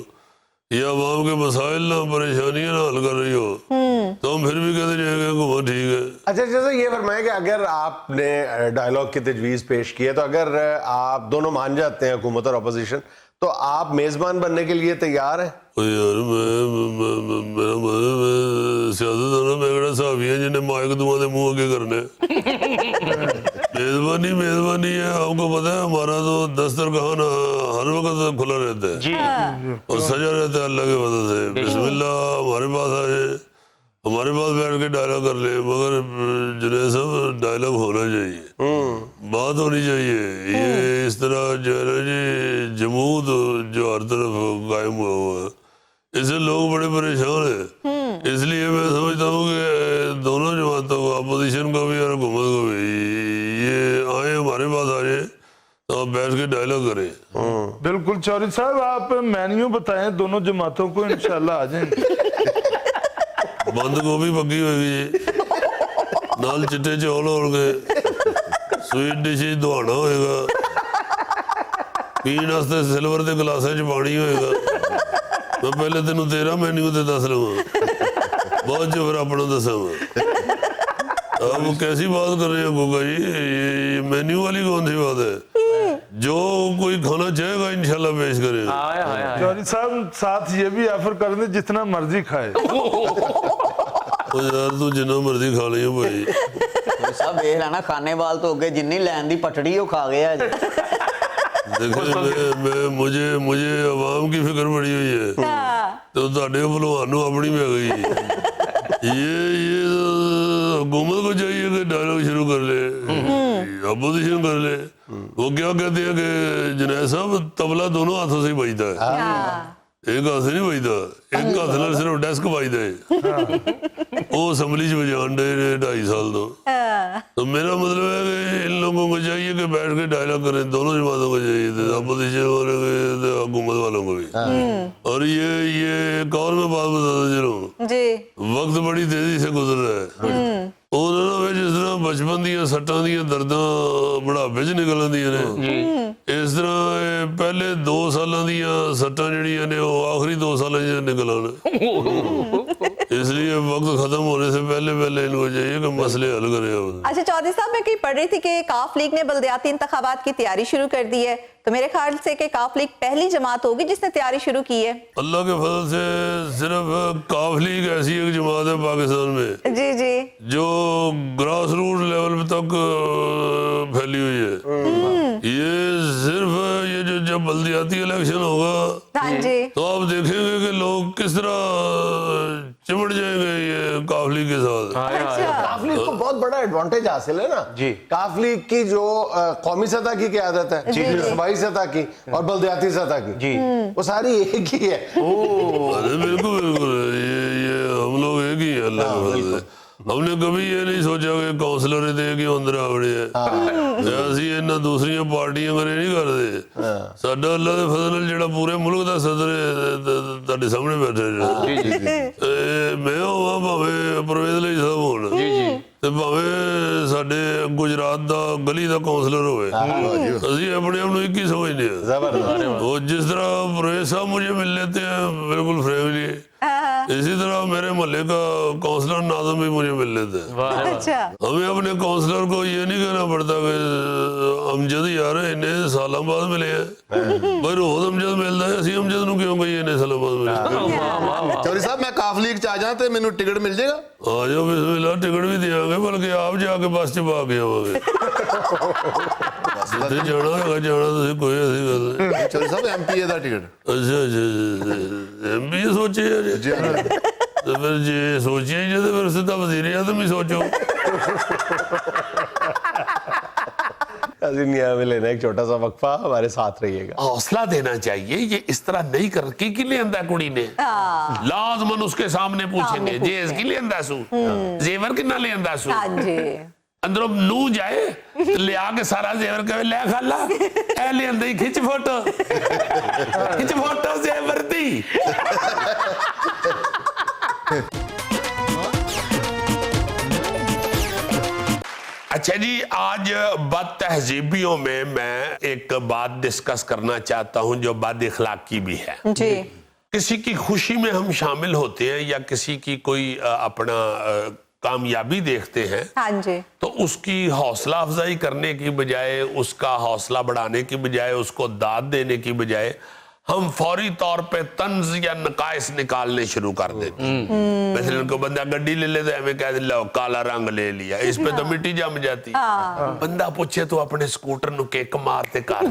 या अवाम के मसाइल ना परेशानियां ना हल कर रही हो तो हम फिर भी कहते जाएंगे हुकूमत ठीक है। अच्छा, जैसे ये फरमाएं कि अगर आपने डायलॉग की तजवीज़ पेश की है तो अगर आप दोनों मान जाते हैं हुकूमत और अपोजिशन, तो आप मेज़बान बनने के लिए तैयार हैं? यार मेरा मतलब सियासतदान मैं किहड़ा साहबी है जिन्हें माइक दुआ दे मुंह अगे करने। मेजबानी है, आपको पता है हमारा तो दस्तरखान हर वक्त खुला रहता है जी, और सजा रहता है अल्लाह के वजह से। बिस्मिल्लाह हमारे पास आ जाए, हमारे पास बैठ के डायलॉग कर ले, मगर जुनैद साहब डायलॉग होना चाहिए, बात होनी चाहिए। ये इस तरह जो है ना जी जमूद जो हर तरफ कायम हुआ है, इससे लोग बड़े परेशान हैं। इसलिए मैं समझता हूँ कि दोनों जमातों को, अपोजिशन को भी और हुकूमत को भी, ये आए हमारे पास आ जाए तो आप बैठ के डायलॉग करें। बिल्कुल चौधरी साहब, आप मेन्यू बताएं दोनों जमातों को, इंशाल्लाह आ जाएंगे। बंद गोभी पकी होगी जी, नाल चिट्टे चौल होंगे, स्वीट डिश दौड़ना होएगा, पीने वास्ते सिल्वर के गिलासा च पानी होएगा। मैं पहले तेन तेरा मैन्यू तो दस लवा, बाद च फिर अपना दसा। आप कैसी बात कर रहे हैं गोगा जी, ये मेन्यू वाली कौन सी बात है? जो कोई खाना चाहेगा इंशाल्लाह पेश करेगा। चौधरी साहब साथ ये भी ऑफर कर दें जितना मर्जी खाए। ओ यार तू जिन्ना मर्जी खा लियो भाई। सब देख लेना खाने वाल तो अगे जिन्नी लैन दी पटड़ी वो खा गया जी। देखो मैं मुझे आवाम की फिक्र पड़ी हुई है, तो ਤੁਹਾਡੇ ਭਲਵਾਨ ਨੂੰ अपनी में गई। ये हुकूमत को चाहिए कि डायलॉग शुरू कर ले, अपोजिशन कर ले। वो क्या कहते हैं कि जुनैद साहब तबला दोनों हाथों से ही बजता है, एक हाथ से नहीं बजता, एक हाथ नाल सिर्फ डेस्क बजता है। वो असम्बली च बजान डे 2.5 साल तो मेरा मतलब है कि इन लोगों को चाहिए कि बैठ के डायलॉग करें, दोनों जमातों को चाहिए, अपोजिशन वालों को, हुकूमत वालों को भी। और ये एक और मैं बात बताता चलूं जी, वक्त बड़ी तेजी से गुजर रहा है। उन्होंने जिस तरह बचपन दियां सट्टां दियां दर्दां बुढ़ापे च निकल आंदियां ने, इस तरह पहले 2 सालां दियां सट्टां जिहड़ियां ने वो आखिरी 2 सालां च निकल आने। इसलिए वक्त खत्म होने से पहले इनको चाहिए कि मसले हल करें। अच्छा चौधरी साहब, मैं कहीं पढ़ रही थी कि काफ लीग ने बल्दियाती इंतखाबात की तैयारी शुरू कर दी है, तो मेरे ख्याल से कि काफ लीग पहली जमात होगी जिसने तैयारी शुरू की है। अल्लाह के फजल से सिर्फ काफ लीग ऐसी एक जमात है पाकिस्तान में जी जी जो ग्रास रूट लेवल तक फैली हुई है। ये सिर्फ ये जो जब बल्दियाती इलेक्शन होगा तो आप देखेंगे कि लोग किस तरह चिमट जाएंगे ये काफ लीग के साथ। काफ लीग को बहुत बड़ा एडवांटेज हासिल है ना जी। काफ लीग की जो कौमी सतह की क़यादत है, सूबाई सतह की और बल्दियाती सतह की जी, वो सारी एक ही है। अरे बिल्कुल बिल्कुल, ये हम लोग एक ही है अल्लाह के फजल से। हमने कभी ये नहीं सोचा कि काउंसलर कि अंदर आवड़े है, असि इन्ना दूसरियां पार्टियां करे नहीं करते। साडा अल्लाह के फजल नाल जेड़ा पूरे मुल्क दा सदर है तुहाडे सामने बैठा है, मैं होवां भावें परवेज़ अली साहब होण ते भावें साडे गुजरात दा गली दा काउंसलर होवे, असि अपने आप नूं एक ही समझदे हां। वो जिस तरह परवेज़ साहब मुझे मिल लेते हैं बिल्कुल फ्रेंकली, इसी तरह मेरे मोहल्ले का काउंसलर नाज़म भी मुझे मिल लेते हैं। हमें अपने काउंसलर को ये नहीं कहना पड़ता कि अमजद यार इन्ने सालों बाद मिले हैं, भाई रोज अमजद मिलता है, असी अमजद नूं क्यों कहिए इन्ने सालों बाद मिले। चौधरी साहब मैं काफ लीग च आ जां ते मैनूं टिकट मिल जाएगा? आ जाओ बिस्मिल्लाह, टिकट भी देंगे, बल्कि आप जाके बस च पा के आवांगे। जिथे जाना होगा जाना, तुसीं कोई ऐसी गल नहीं। चौधरी साहब MPA दा टिकट? अच्छा MPA सोचे जी, तो फिर जे सोचिए जी तो फिर सीधा वज़ीर आज़म ही सोचो। में लेना एक छोटा सा वक्फा, हमारे साथ रहिएगा। हौसला देना चाहिए, ये इस तरह नहीं कर की लियांदा कुड़ी ने, लाजमन उसके सामने पूछेंगे जेज की लियांदा सू, जेवर कितना लियांदा सू, अंदरों नू जाए ले आके सारा जेवर कहे ले खाला ए लियांदा ही खिंच फोटो जेवर दी। अच्छा जी, आज बदतहजीबियों में मैं एक बात डिस्कस करना चाहता हूं जो बद इखलाकी भी है जी। किसी की खुशी में हम शामिल होते हैं या किसी की कोई अपना कामयाबी देखते हैं, हाँ जी, तो उसकी हौसला अफजाई करने की बजाय, उसका हौसला बढ़ाने की बजाय, उसको दाद देने की बजाय हम फौरी तौर पे तंज या नकाइस निकालने शुरू कर देते हैं। वैसे उनको बंदा गड्डी ले लेते हमें कह दे लो काला रंग ले लिया, इस पे तो मिट्टी जम जाती। बंदा पूछे तो अपने स्कूटर नु किक मारते कार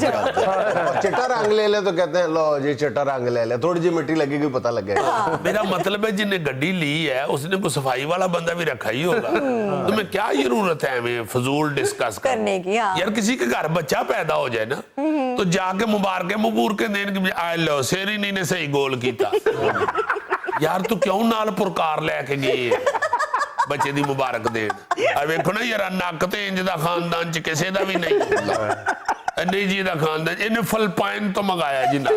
चिट्टा रंग ले ले तो कहते हैं लो जी चिट्टा रंग ले ले, थोड़ी जी मिट्टी लगेगी पता लगेगा। मेरा मतलब है जिन्हें गड्डी ली है उसने कोई सफाई वाला बंदा भी रखा ही होगा। तुम्हें क्या जरूरत है हमें फजूल डिस्कस करने की? यार किसी के घर बच्चा पैदा हो जाए ना तो जाके मुबारक मुबूर के देने की लो शेरी नहीं ने सही गोल किया। यार तू क्यों नाल पुरकार लेके गई बच्चे दी मुबारक देन? वेखो ना यार नक ते इंज दा खानदान च किसी दा भी नहीं जी दा खानदान, इन्हें फिलिपाइन तो मंगाया जी ना।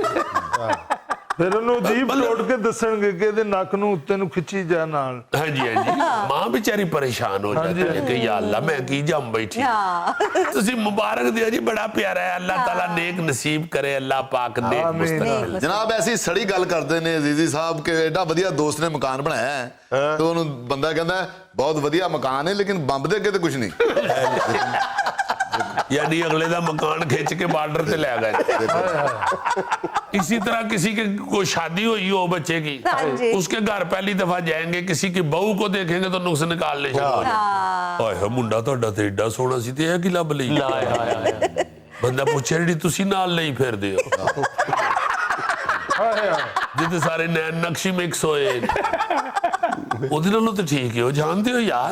ਫਿਰ ਉਹਨੂੰ ਅਜੀਬ ਤੋੜ ਕੇ ਦੱਸਣਗੇ ਕਿ ਇਹਦੇ ਨੱਕ ਨੂੰ ਉੱਤੇ ਨੂੰ ਖਿੱਚੀ ਜਾ ਨਾਲ। हाँ जी हाँ जी मां बेचारी परेशान हो जाती है कि या अल्लाह मैं की जम बैठी तुसी मुबारक दिया जी बड़ा प्यारा है अल्लाह ताला नेक नसीब करे अल्लाह पाक नेक मुस्तकबिल। जनाब ऐसी सड़ी गल करते ने अजीजी साहब के एडा वधिया दोस्त ने मकान बनाया है तो उन्होंने बंदा कहता है बहुत वधिया मकान है लेकिन बंब दे अगे तो कुछ नहीं यानी अगले दा मकान खिंच के बॉर्डर पे ले गए। इसी तरह किसी के कोई शादी हुई हो बच्चे की उसके घर पहली दफा जाएंगे किसी की बहू को देखेंगे तो नुक्स निकालने शुरू हो जाए। ओए मुंडा ਤੁਹਾਡਾ ਤੇ ਏਡਾ ਸੋਹਣਾ ਸੀ ਤੇ ਇਹ ਕੀ ਲੱਭ ਲਈ ਬੰਦਾ ਪੁੱਛੇ ਜਿਹੜੀ ਤੁਸੀਂ ਨਾਲ ਲਈ ਫਿਰਦੇ ਹੋ ਜਿੱਦੇ ਸਾਰੇ ਨੈਣ ਨਕਸ਼ੀ ਮਿਕਸ ਹੋਏ ਉਹਦੇ ਨਾਲੋਂ ਤਾਂ ਠੀਕ ਹੈ ਉਹ ਜਾਣਦੇ ਹੋ ਯਾਰ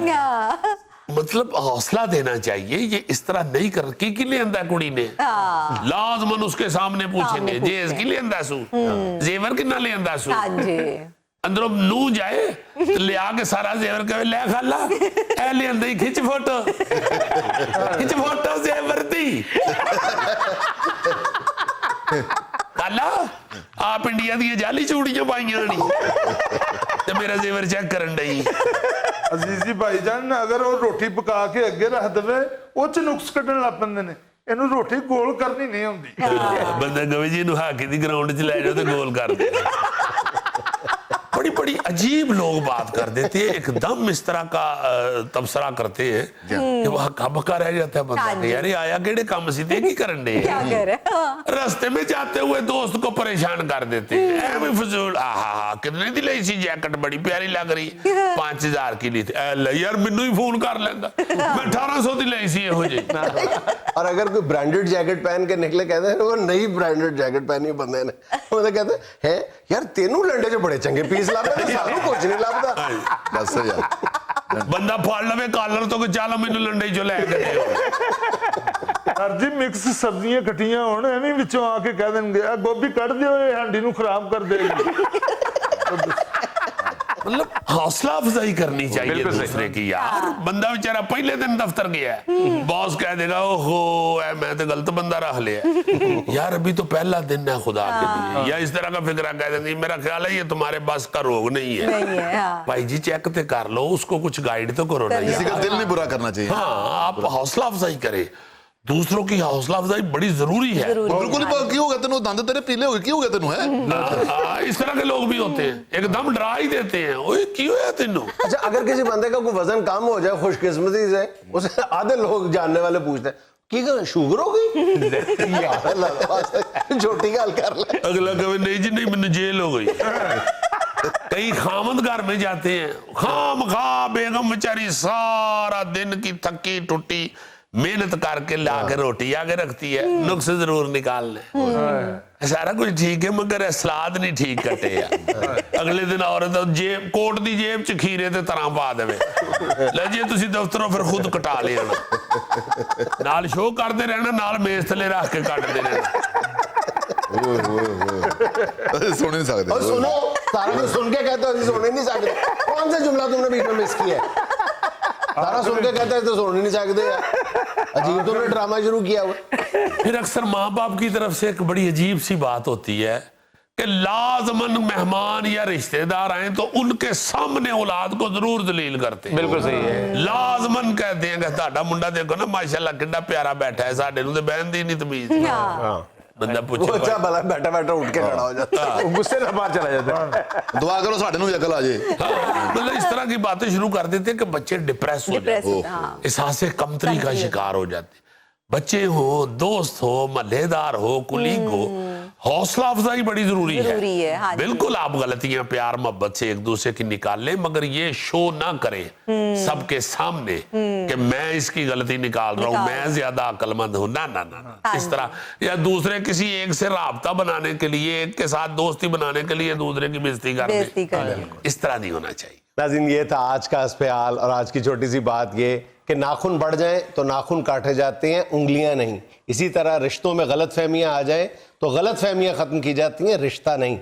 मतलब हौसला देना चाहिए ये इस तरह नहीं कर की लेंदा कुड़ी ने लाजमन उसके सामने पूछेंगे जेज की लेंदा सू जेवर कितना लेंदा सू अंदरों नू जाए तो ले आके सारा जेवर कहे ले खाला ए लेंदा ही खिंच फोटो जेवर दी खाला आप इंडिया दी जाली चूड़ियां पाइयां नहीं ते मेरा जेवर चेक करन डई ਅਜ਼ੀਜ਼ੀ ਭਾਈਜਾਨ ਅਗਰ ਉਹ ਰੋਟੀ ਪਕਾ ਕੇ ਅੱਗੇ ਰੱਖ ਦੇਵੇ ਉਹ ਚ ਨੁਕਸ ਕੱਢਣ ਲੱਗ ਪੈਂਦੇ ਨੇ ਇਹਨੂੰ ਰੋਟੀ ਗੋਲ ਕਰਨੀ ਨਹੀਂ ਆਉਂਦੀ ਬੰਦਾ ਕਹੇ ਜੀ ਇਹਨੂੰ ਹਾਕੀ ਦੀ ਗਰਾਊਂਡ 'ਚ ਲੈ ਜਾਓ ਤੇ ਗੋਲ ਕਰ ਦੇ बड़ी बड़ी अजीब लोग बात कर देते हैं एकदम इस तरह का तबसरा करते हैं कि वह कब रह जाता है बंदा यार आया केड़े काम सी ते की करन दे रास्ते में जाते हुए दोस्त को परेशान कर देते हैं ऐਵੇਂ फजूल आहा कितने दी ਲਈ ਸੀ जैकेट बड़ी प्यारी लग रही 5000 की ली थी ले यार मेनू ही फोन कर लेंदा मैं 1800 ਦੀ ਲਈ ਸੀ ਇਹੋ ਜੀ और अगर कोई ब्रांडेड जैकेट पहन के निकले कहते हैं वो नई ब्रांडेड जैकेट पहनी बंदे ने वो तो कहते हैं यार तेनू लंडे जो बड़े चंगे पीस लाभदा सानू कुछ नहीं लाभदा बस यार बंदा फाड़ लवे कालर तो कि चल मैनू लंडे चो ले के ਸਰ ਜੀ ਮਿਕਸ ਸਬਜ਼ੀਆਂ ਕੱਟੀਆਂ ਹੋਣ ਐਵੇਂ ਵਿੱਚੋਂ ਆ ਕੇ ਕਹਿ ਦੇਣਗੇ ਆ ਗੋਭੀ ਕੱਢ ਦਿਓ ਇਹ ਹਾਂਡੀ ਨੂੰ ਖਰਾਬ ਕਰ ਦੇਗੀ मतलब हौसला अफजाई करनी चाहिए दूसरे की यार बंदा बेचारा पहले दिन दफ्तर गया बॉस कह देगा ओहो मैं तो गलत बंदा रख लिया यार अभी तो पहला दिन है खुदा के लिए या इस तरह का फिक्रा कह देंगे मेरा ख्याल है ये तुम्हारे बस का रोग नहीं है भाई जी चेक तो कर लो उसको कुछ गाइड तो करो ना किसी का दिल नहीं बुरा करना चाहिए हाँ आप हौसला अफजाई करें दूसरों की हौसला अफजाई बड़ी जरूरी है बिल्कुल की हो गया तेनू दंद तेरे पीले हो गए की हो गया तेनू है इस तरह के लोग भी होते हैं एकदम डरा ही देते हैं ओए की होया तेनू अच्छा अगर किसी बंदे का कोई वजन कम हो जाए खुशकिस्मती से उसे आधे लोग जानने वाले पूछते हैं की शुगर हो गई यार छोटी गल कर ले अगला कहे नहीं जी नहीं मैंने जेल हो गई कई खामद घर में जाते हैं खाम खा बेगम बेचारी सारा दिन की थकी टुटी मेहनत करके ला के रोटी आगे रखती है नुक्स जरूर निकालने सारा कुछ ठीक है मगर सलाद नहीं ठीक कटे अगले दिन औरत जेब कोट दी जेब च खीरे ते तरह पा देवे ले जी तुसी दफ्तरों फिर खुद कटा लिया नाल शो करते रहना नाल मेज थले रख के काटते रहना सुन नहीं सकते और सुनो सारा कुछ सुन के कहते हो सुन ही नहीं सकते कौन सा जुमला तुमने बीच में मिस किया है सारा सुन के कहते हैं तो सुन ही नहीं सकते यार अजीब तुमने ड्रामा शुरू किया हुआ फिर अक्सर माँ बाप की तरफ से एक बड़ी अजीब सी बात होती है कि लाजमन मेहमान या रिश्तेदार आए तो उनके सामने औलाद को जरूर दलील करते हैं बिल्कुल सही है लाजमन कहते हैं कि ताड़ा मुंडा देखो ना माशाल्लाह कितना प्यारा बैठा है साडे नूं ते बहन दी नहीं तमीज बंदा पूछे अच्छा भला बैठा बैठा उठ के खड़ा हो जाता है गुस्से से बाहर चला जाता है दुआ करो साडे नूं अकल आ जाए मतलब इस तरह की बातें शुरू कर देते हैं कि बच्चे डिप्रेस हो जाते हैं एहसास कमतरी का शिकार हो जाते हैं बच्चे हो दोस्त हो महल्लेदार हो कुलीग हो हौसला अफजाई बड़ी जरूरी है हाँ बिल्कुल आप गलतियां प्यार मोहब्बत से एक दूसरे की निकाल लें मगर ये शो ना करें सबके सामने कि मैं इसकी गलती निकाल रहा हूं मैं ज्यादा अक्लमंद हूं ना ना ना इस तरह या दूसरे किसी एक से राबता बनाने के लिए एक के साथ दोस्ती बनाने के लिए दूसरे की बेइज्जती करनी इस तरह नहीं होना चाहिए नाज़रीन ये था आज का अस्पताल और आज की छोटी सी बात ये कि नाखून बढ़ जाएं तो नाखून काटे जाते हैं उंगलियां नहीं इसी तरह रिश्तों में गलत फहमियां आ जाएं तो गलत फहमियां खत्म की जाती हैं रिश्ता नहीं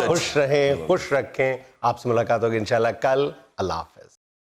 खुश रहें खुश रखें आपसे मुलाकात होगी इंशाल्लाह कल अल्लाह हाफ़िज़